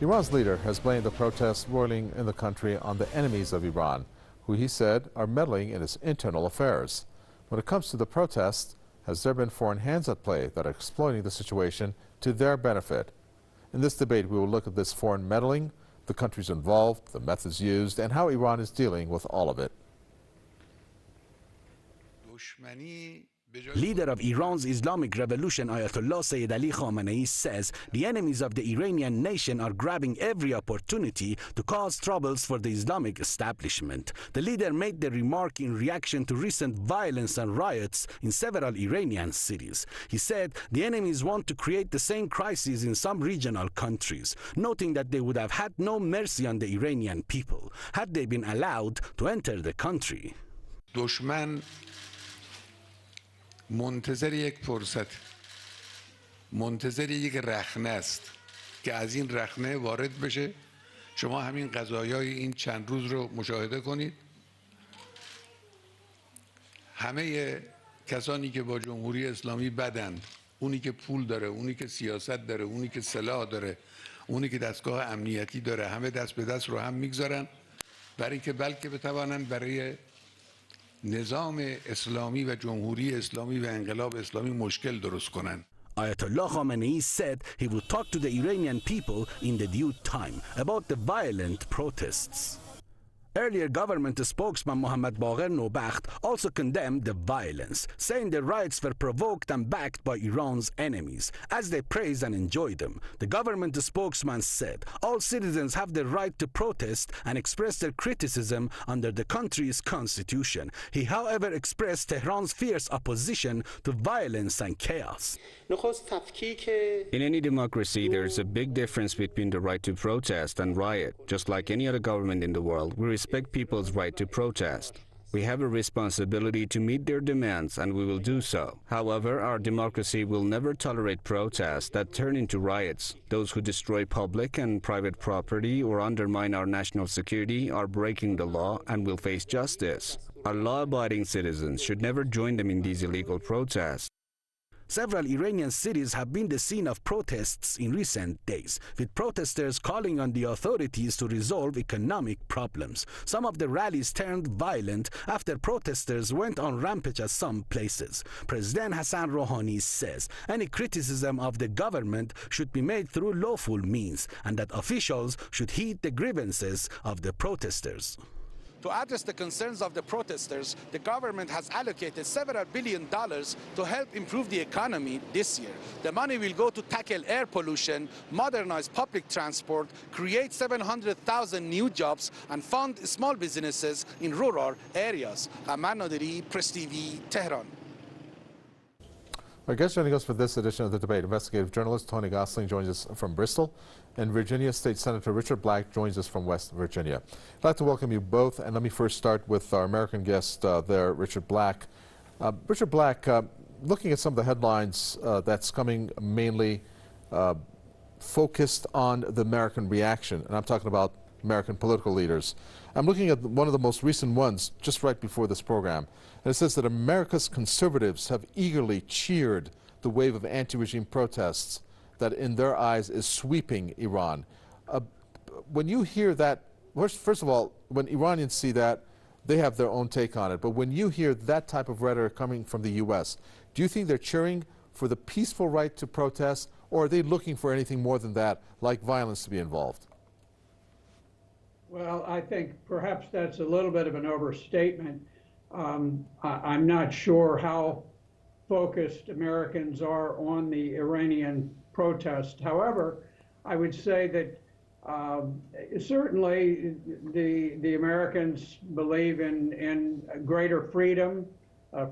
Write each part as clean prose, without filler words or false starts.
Iran's leader has blamed the protests roiling in the country on the enemies of Iran, who he said are meddling in its internal affairs. When it comes to the protests, has there been foreign hands at play that are exploiting the situation to their benefit? In this debate, we will look at this foreign meddling, the countries involved, the methods used, and how Iran is dealing with all of it. Leader of Iran's Islamic Revolution, Ayatollah Sayyid Ali Khamenei, says the enemies of the Iranian nation are grabbing every opportunity to cause troubles for the Islamic establishment. The leader made the remark in reaction to recent violence and riots in several Iranian cities. He said the enemies want to create the same crises in some regional countries, noting that they would have had no mercy on the Iranian people had they been allowed to enter the country. منتظر یک فرصت، منتظر یک رخنه است که از این رخنه وارد بشه. شما همین قضایای این چند روز رو مشاهده کنید. همه کسانی که با جمهوری اسلامی بدند، اونی که پول داره، اونی که سیاست داره، اونی که سلاح داره، اونی که دستگاه امنیتی داره، همه دست به دست رو هم میگذارن برای اینکه بلکه بتوانند برای نظام اسلامی و جمهوری اسلامی و انقلاب اسلامی مشکل درست کنند. Ayatollah Khamenei said he would talk to the Iranian people in the due time about the violent protests. Earlier, government spokesman Mohammad Baqir Nobakht also condemned the violence, saying the riots were provoked and backed by Iran's enemies, as they praised and enjoyed them. The government spokesman said all citizens have the right to protest and express their criticism under the country's constitution. He, however, expressed Tehran's fierce opposition to violence and chaos. In any democracy, there's a big difference between the right to protest and riot. Just like any other government in the world, we respect people's right to protest. We have a responsibility to meet their demands, and we will do so. However, our democracy will never tolerate protests that turn into riots. Those who destroy public and private property or undermine our national security are breaking the law and will face justice. Our law-abiding citizens should never join them in these illegal protests. Several Iranian cities have been the scene of protests in recent days, with protesters calling on the authorities to resolve economic problems. Some of the rallies turned violent after protesters went on rampage at some places. President Hassan Rouhani says any criticism of the government should be made through lawful means, and that officials should heed the grievances of the protesters. To address the concerns of the protesters, the government has allocated several $billions to help improve the economy this year. The money will go to tackle air pollution, modernize public transport, create 700,000 new jobs, and fund small businesses in rural areas. Aman Nadiri, Press TV, Tehran. Our guest joining us for this edition of the debate, investigative journalist Tony Gosling joins us from Bristol, and Virginia State Senator Richard Black joins us from West Virginia. I'd like to welcome you both, and let me first start with our American guest there, Richard Black. Richard Black, looking at some of the headlines that's coming mainly focused on the American reaction, and I'm talking about American political leaders. I'm looking at one of the most recent ones just right before this program, and it says that America's conservatives have eagerly cheered the wave of anti-regime protests that in their eyes is sweeping Iran. When you hear that, first of all, when Iranians see that, they have their own take on it, but when you hear that type of rhetoric coming from the U.S., do you think they're cheering for the peaceful right to protest, or are they looking for anything more than that, like violence to be involved? Well, I think perhaps that's a little bit of an overstatement. I'm not sure how focused Americans are on the Iranian protest. However, I would say that certainly the Americans believe in greater freedom,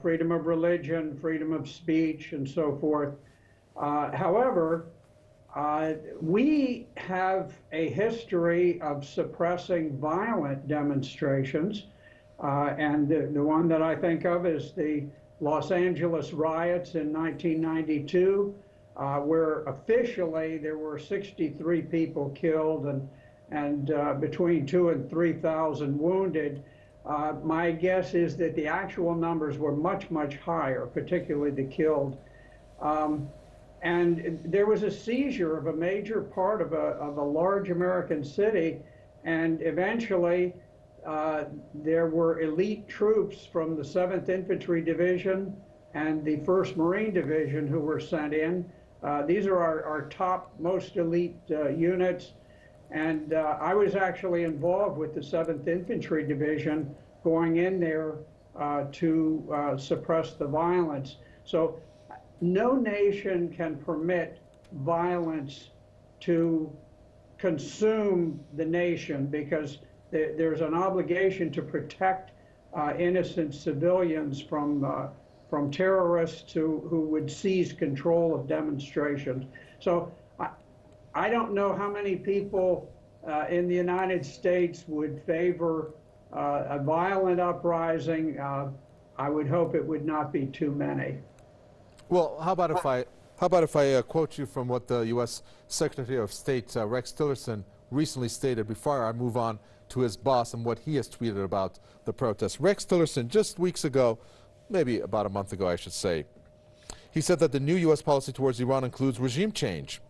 freedom of religion, freedom of speech, and so forth. However, we have a history of suppressing violent demonstrations, and the one that I think of is the Los Angeles riots in 1992, where officially there were 63 people killed and between 2,000 and 3,000 wounded. My guess is that the actual numbers were much, much higher, particularly the killed. And there was a seizure of a major part of a large American city, and eventually there were elite troops from the 7th Infantry Division and the 1st Marine Division who were sent in. These are our top, most elite units. And I was actually involved with the 7th Infantry Division going in there to suppress the violence. So no nation can permit violence to consume the nation, because there's an obligation to protect innocent civilians from terrorists who would seize control of demonstrations. So I don't know how many people in the United States would favor a violent uprising. I would hope it would not be too many. Well, how about if I quote you from what the U.S. Secretary of State Rex Tillerson recently stated before I move on to his boss and what he has tweeted about the protests. Rex Tillerson, just weeks ago, maybe about a month ago, I should say, he said that the new U.S. policy towards Iran includes regime change.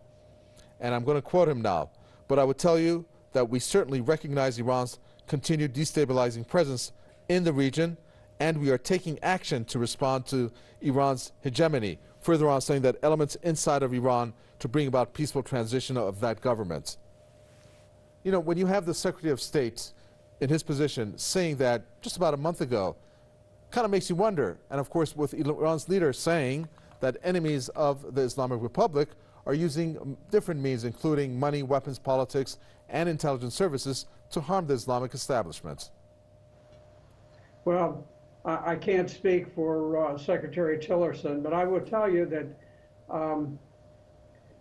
And I'm going to quote him now. But I would tell you that we certainly recognize Iran's continued destabilizing presence in the region, and we are taking action to respond to Iran's hegemony. Further on, saying that elements inside of Iran to bring about peaceful transition of that government. You know, when you have the Secretary of State in his position saying that just about a month ago, kind of makes you wonder. And of course, with Iran's leader saying that enemies of the Islamic Republic are using different means, including money, weapons, politics, and intelligence services to harm the Islamic establishment. Well, I can't speak for Secretary Tillerson, but I will tell you that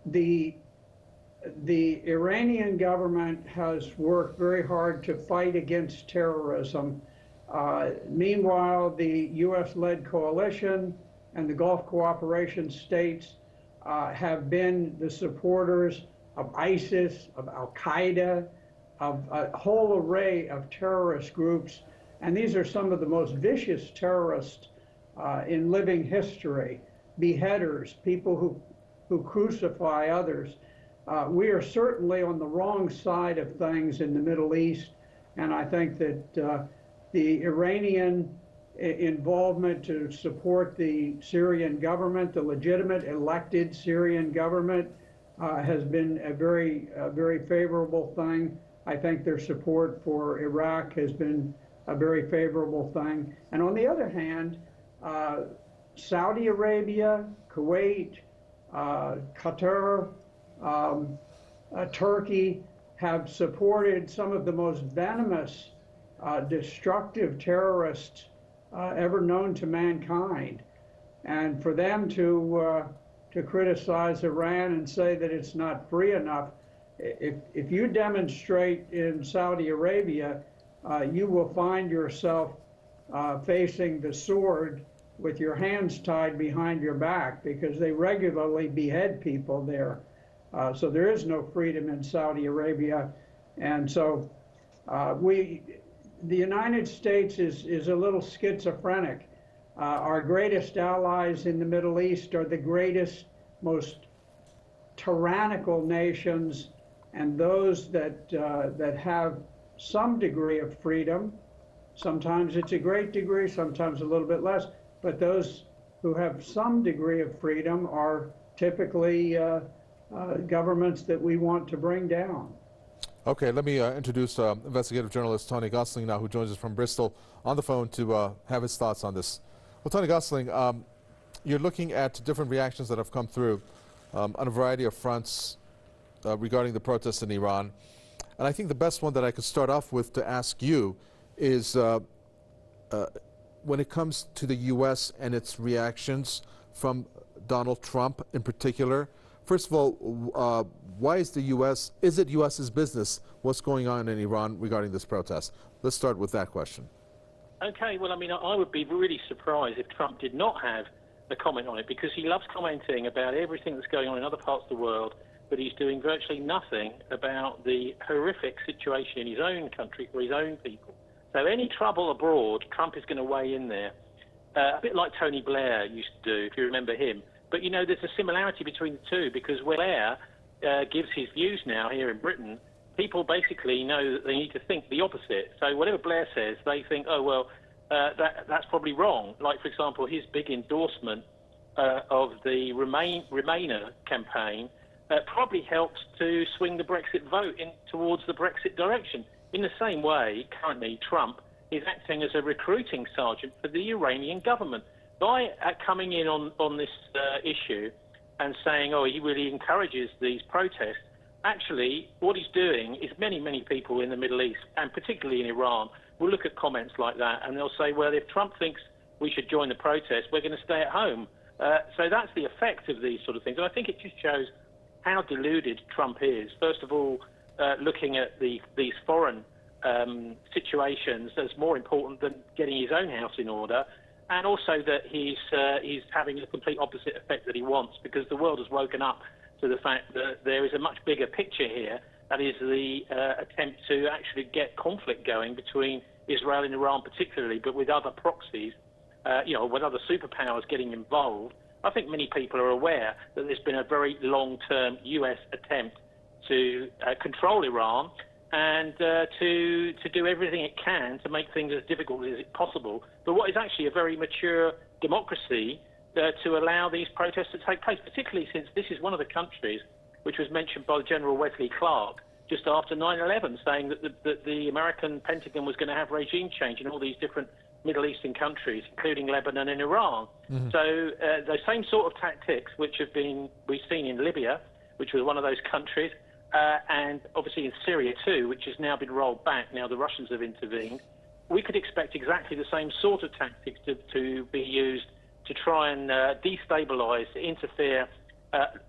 the Iranian government has worked very hard to fight against terrorism. Meanwhile, the U.S.-led coalition and the Gulf cooperation states have been the supporters of ISIS, of Al-Qaeda, of a whole array of terrorist groups. And these are some of the most vicious terrorists in living history, beheaders, people who crucify others. We are certainly on the wrong side of things in the Middle East, and I think that the Iranian involvement to support the Syrian government, the legitimate elected Syrian government, has been a very favorable thing. I think their support for Iraq has been a very favorable thing. And on the other hand, Saudi Arabia, Kuwait, Qatar, Turkey have supported some of the most venomous, destructive terrorists ever known to mankind. And for them to criticize Iran and say that it's not free enough, if you demonstrate in Saudi Arabia, you will find yourself facing the sword with your hands tied behind your back, because they regularly behead people there. So there is no freedom in Saudi Arabia. And so the United States is a little schizophrenic. Our greatest allies in the Middle East are the greatest, most tyrannical nations, and those that have some degree of freedom. Sometimes it's a great degree, sometimes a little bit less, but those who have some degree of freedom are typically governments that we want to bring down. Okay, let me introduce investigative journalist Tony Gosling now, who joins us from Bristol on the phone to have his thoughts on this. Well, Tony Gosling, you're looking at different reactions that have come through on a variety of fronts regarding the protests in Iran. And I think the best one that I could start off with to ask you is when it comes to the U.S. and its reactions from Donald Trump in particular. First of all, why is the U.S., is it U.S.'s business what's going on in Iran regarding this protest? Let's start with that question. Okay, well, I mean, I would be really surprised if Trump did not have a comment on it, because he loves commenting about everything that's going on in other parts of the world, but he's doing virtually nothing about the horrific situation in his own country for his own people. So any trouble abroad, Trump is going to weigh in there, a bit like Tony Blair used to do, if you remember him. But, you know, there's a similarity between the two, because when Blair gives his views now here in Britain, people basically know that they need to think the opposite. So whatever Blair says, they think, oh, well, that's probably wrong. Like, for example, his big endorsement of the Remainer campaign probably helps to swing the Brexit vote towards the Brexit direction. In the same way, currently, Trump is acting as a recruiting sergeant for the Iranian government. By coming in on this issue and saying, oh, he really encourages these protests, actually, what he's doing is many people in the Middle East, and particularly in Iran, will look at comments like that and they'll say, well, if Trump thinks we should join the protest, we're going to stay at home. So that's the effect of these sort of things. And I think it just shows how deluded Trump is. First of all, looking at these foreign situations as more important than getting his own house in order, and also that he's having the complete opposite effect that he wants, because the world has woken up to the fact that there is a much bigger picture here, that is the attempt to actually get conflict going between Israel and Iran particularly, but with other proxies, with other superpowers getting involved. I think many people are aware that there's been a very long-term US attempt to control Iran and to do everything it can to make things as difficult as possible. But what is actually a very mature democracy to allow these protests to take place, particularly since this is one of the countries which was mentioned by General Wesley Clark just after 9/11, saying that the American Pentagon was going to have regime change in all these different Middle Eastern countries, including Lebanon and Iran. Mm-hmm. So the same sort of tactics which we've seen in Libya, which was one of those countries, and obviously in Syria too, which has now been rolled back now the Russians have intervened. We could expect exactly the same sort of tactics to be used to try and destabilize, interfere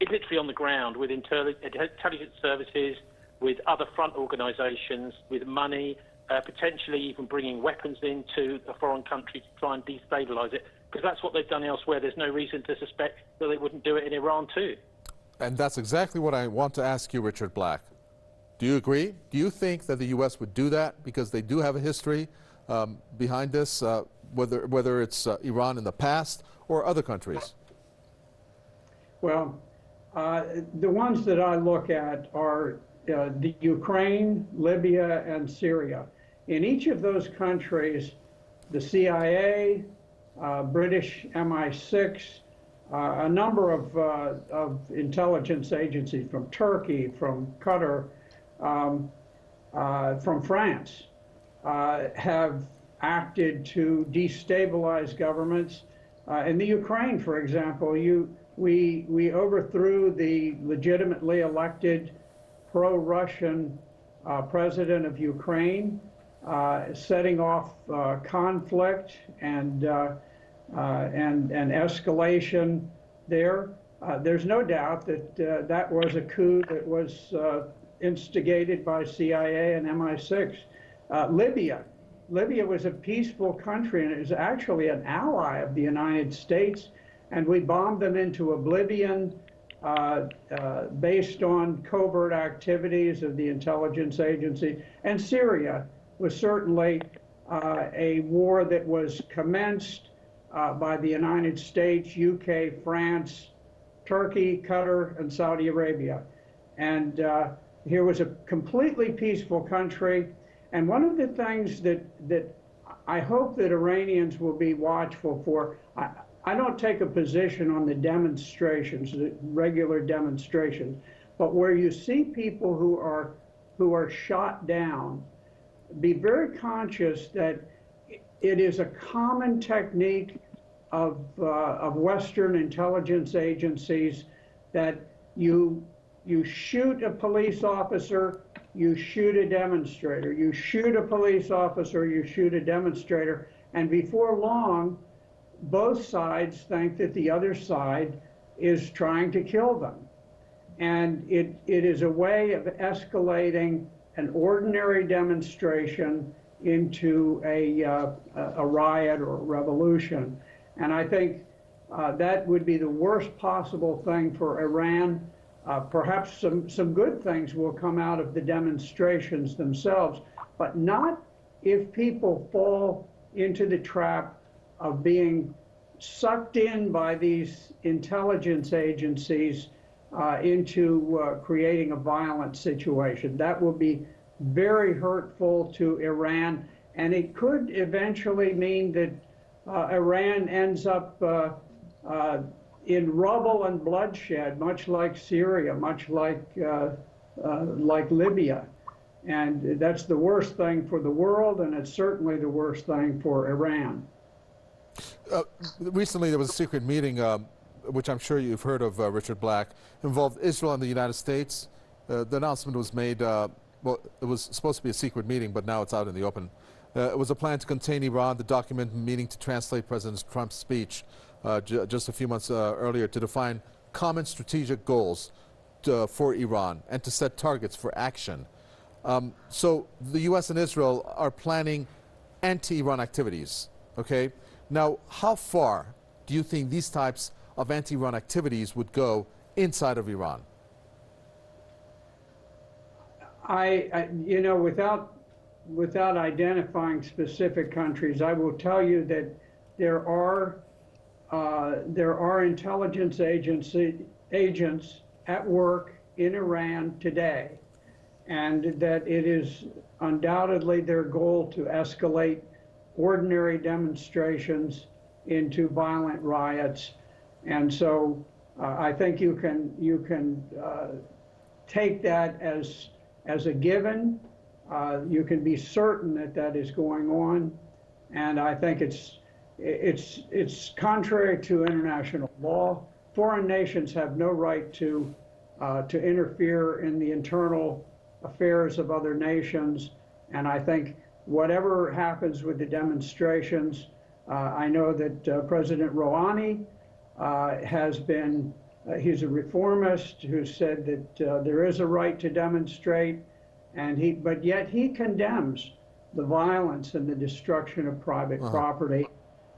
literally on the ground with intelligence services, with other front organizations, with money, potentially even bringing weapons into a foreign country to try and destabilize it, because that's what they've done elsewhere. There's no reason to suspect that they wouldn't do it in Iran too. And that's exactly what I want to ask you, Richard Black. Do you agree? Do you think that the U.S. would do that because they do have a history behind this, whether it's Iran in the past or other countries? Well, the ones that I look at are the Ukraine, Libya, and Syria. In each of those countries, the CIA, British MI6, a number of intelligence agencies from Turkey, from Qatar, from France, have acted to destabilize governments. In the Ukraine, for example, we overthrew the legitimately elected pro-Russian president of Ukraine, setting off conflict and escalation there. There's no doubt that that was a coup that was instigated by CIA and MI6. Libya was a peaceful country, and it was actually an ally of the United States, and we bombed them into oblivion based on covert activities of the intelligence agency. And Syria was certainly a war that was commenced by the United States, UK, France, Turkey, Qatar, and Saudi Arabia. And here was a completely peaceful country. And one of the things that I hope that Iranians will be watchful for, I don't take a position on the demonstrations, the regular demonstrations, but where you see people who are shot down, be very conscious that it is a common technique of Western intelligence agencies that you shoot a police officer, you shoot a demonstrator, you shoot a police officer, you shoot a demonstrator, and before long, both sides think that the other side is trying to kill them. And it is a way of escalating an ordinary demonstration into a riot or a revolution. And I think that would be the worst possible thing for Iran. Perhaps some good things will come out of the demonstrations themselves, but not if people fall into the trap of being sucked in by these intelligence agencies into creating a violent situation. That will be very hurtful to Iran, and it could eventually mean that Iran ends up in rubble and bloodshed, much like Syria, much like Libya. And that's the worst thing for the world, and it's certainly the worst thing for Iran. Recently, there was a secret meeting, which I'm sure you've heard of, Richard Black, involved Israel and the United States. The announcement was made, well, it was supposed to be a secret meeting, but now it's out in the open. It was a plan to contain Iran, the document meaning to translate President Trump's speech just a few months earlier, to define common strategic goals for Iran and to set targets for action. So the U.S. and Israel are planning anti-Iran activities, okay? Now, how far do you think these types of anti-Iran activities would go inside of Iran? You know, without identifying specific countries, I will tell you that there are intelligence agents at work in Iran today, and that it is undoubtedly their goal to escalate ordinary demonstrations into violent riots. And so I think you can take that as a given. You can be certain that that is going on, and I think it's contrary to international law. Foreign nations have no right to interfere in the internal affairs of other nations, and I think whatever happens with the demonstrations, I know that President Rouhani has been, he's a reformist who said that there is a right to demonstrate, but yet he condemns the violence and the destruction of private property,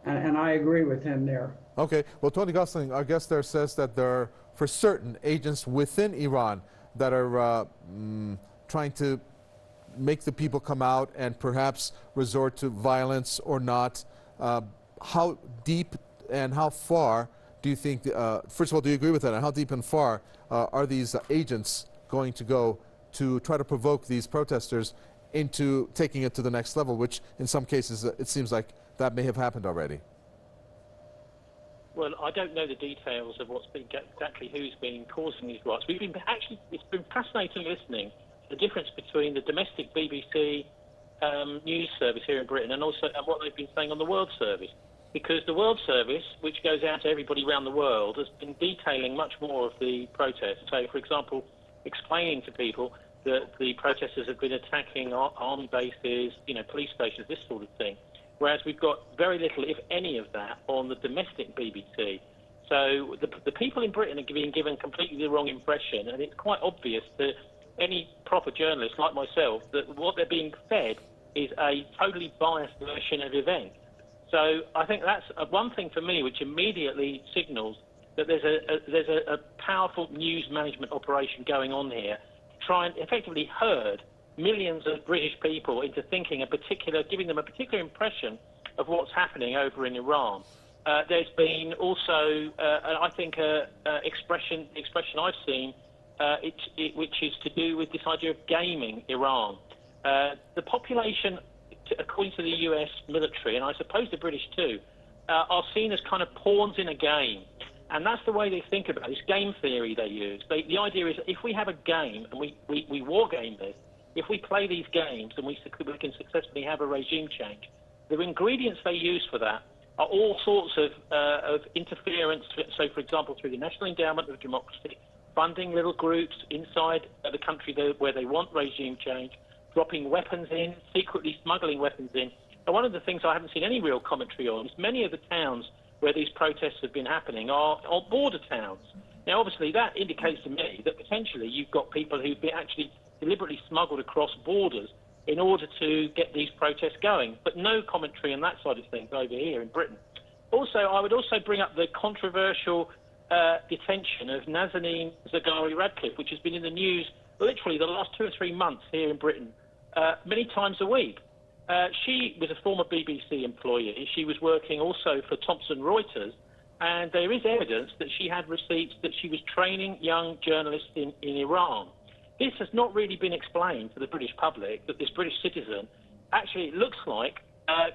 and I agree with him there. Okay, well, Tony Gosling, our guest there, says that there are, for certain, agents within Iran that are trying to make the people come out and perhaps resort to violence or not. How deep and how far do you think, first of all, do you agree with that? And how deep and far are these agents going to go to try to provoke these protesters into taking it to the next level, which in some cases it seems like that may have happened already? Well, I don't know the details of what's been exactly who's been causing these riots. It's been fascinating listening to the difference between the domestic BBC news service here in Britain and what they've been saying on the World Service. Because the World Service, which goes out to everybody around the world, has been detailing much more of the protests. So, for example, explaining to people that the protesters have been attacking army bases, police stations, this sort of thing. Whereas we've got very little, if any, of that on the domestic BBC. So the people in Britain are being given completely the wrong impression, and it's quite obvious to any proper journalist like myself that what they're being fed is a totally biased version of events. So I think that's one thing for me which immediately signals that there's a powerful news management operation going on here to try and effectively herd millions of British people into thinking giving them a particular impression of what's happening over in Iran. There's been also, I think, the expression I've seen, which is to do with this idea of gaming Iran. The population, according to the US military, and I suppose the British too, are seen as kind of pawns in a game. And that's the way they think about it. This game theory they use. The idea is if we have a game and we war game this, if we play these games and we can successfully have a regime change, the ingredients they use for that are all sorts of interference. So, for example, through the National Endowment of Democracy, funding little groups inside the country where they want regime change, dropping weapons in, secretly smuggling weapons in. And one of the things I haven't seen any real commentary on is many of the towns where these protests have been happening are border towns. Now, obviously, that indicates to me that potentially you've got people who've been actually deliberately smuggled across borders in order to get these protests going, but no commentary on that side of things over here in Britain. Also, I would also bring up the controversial detention of Nazanin Zaghari-Ratcliffe, which has been in the news literally the last 2 or 3 months here in Britain, many times a week. She was a former BBC employee. She was working also for Thomson Reuters, and there is evidence that she had receipts that she was training young journalists in Iran. This has not really been explained to the British public, that this British citizen actually, it looks like,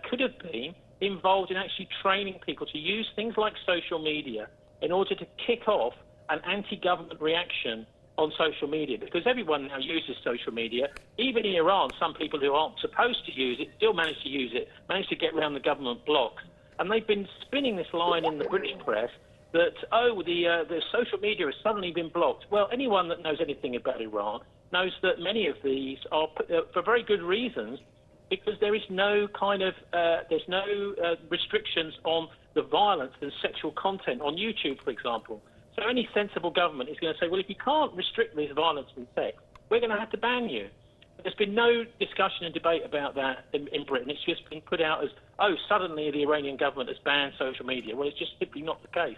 could have been involved in actually training people to use things like social media in order to kick off an anti-government reaction on social media, because everyone now uses social media. Even in Iran, some people who aren't supposed to use it still manage to use it, manage to get around the government blocks. And they've been spinning this line in the British press that, oh, the social media has suddenly been blocked. Well, anyone that knows anything about Iran knows that many of these are, for very good reasons, because there is no kind of, there's no restrictions on the violence and sexual content on YouTube, for example. So any sensible government is going to say, well, if you can't restrict this violence and sex, we're going to have to ban you. But there's been no discussion and debate about that in Britain. It's just been put out as, oh, suddenly the Iranian government has banned social media. Well, it's just simply not the case.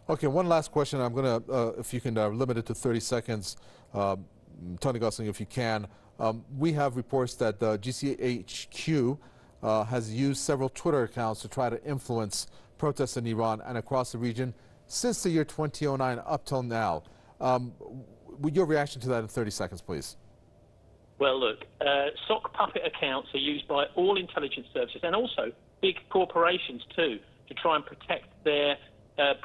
Okay, one last question. I'm going to, if you can limit it to 30 seconds, Tony Gosling, if you can. We have reports that GCHQ has used several Twitter accounts to try to influence protests in Iran and across the region since the year 2009 up till now. Your reaction to that in 30 seconds, please. Well, look, sock puppet accounts are used by all intelligence services and also big corporations too, to try and protect their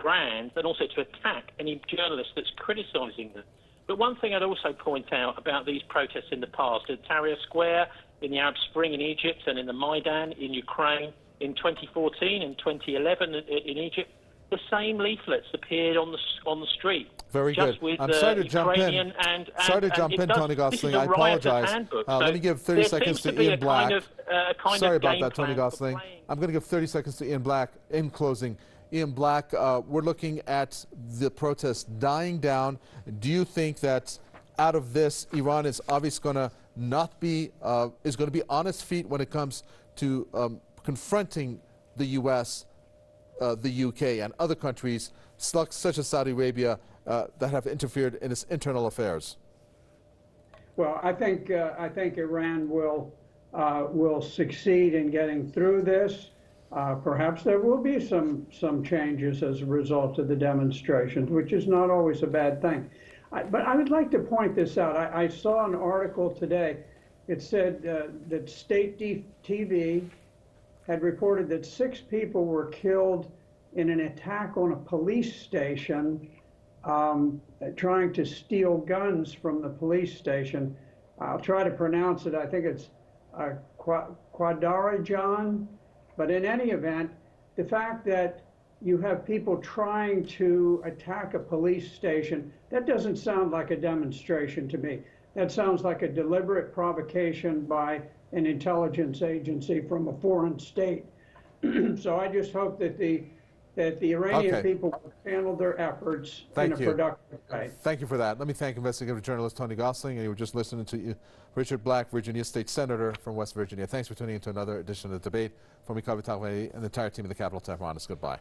brands and also to attack any journalist that's criticising them. But one thing I'd also point out about these protests in the past, at Tahrir Square, in the Arab Spring in Egypt, and in the Maidan in Ukraine in 2014 and 2011 in Egypt, the same leaflets appeared on the street. Very just good. With, I'm sorry to jump in. Sorry to jump in, Tony Gosling. I apologize. Let me give 30 seconds to Ian Black. Sorry about that, Tony Gosling. I'm going to give 30 seconds to Ian Black in closing. Ian Black, we're looking at the protests dying down. Do you think that out of this, Iran is obviously going to not be, is going to be on its feet when it comes to confronting the U.S., the UK, and other countries such as Saudi Arabia that have interfered in its internal affairs? Well, I think Iran will succeed in getting through this. Perhaps there will be some changes as a result of the demonstrations, which is not always a bad thing. But I would like to point this out. I saw an article today. It said that state TV had reported that 6 people were killed in an attack on a police station, trying to steal guns from the police station. I'll try to pronounce it. I think it's Quadarajan. But in any event, the fact that you have people trying to attack a police station, that doesn't sound like a demonstration to me. That sounds like a deliberate provocation by an intelligence agency from a foreign state. So I just hope that the Iranian people will handle their efforts in a productive way. Thank you for that. Let me thank investigative journalist Tony Gosling, and you were just listening to Richard Black, Virginia State Senator from West Virginia. Thanks for tuning in to another edition of the debate. From me, and the entire team of the Capital Tehran, goodbye.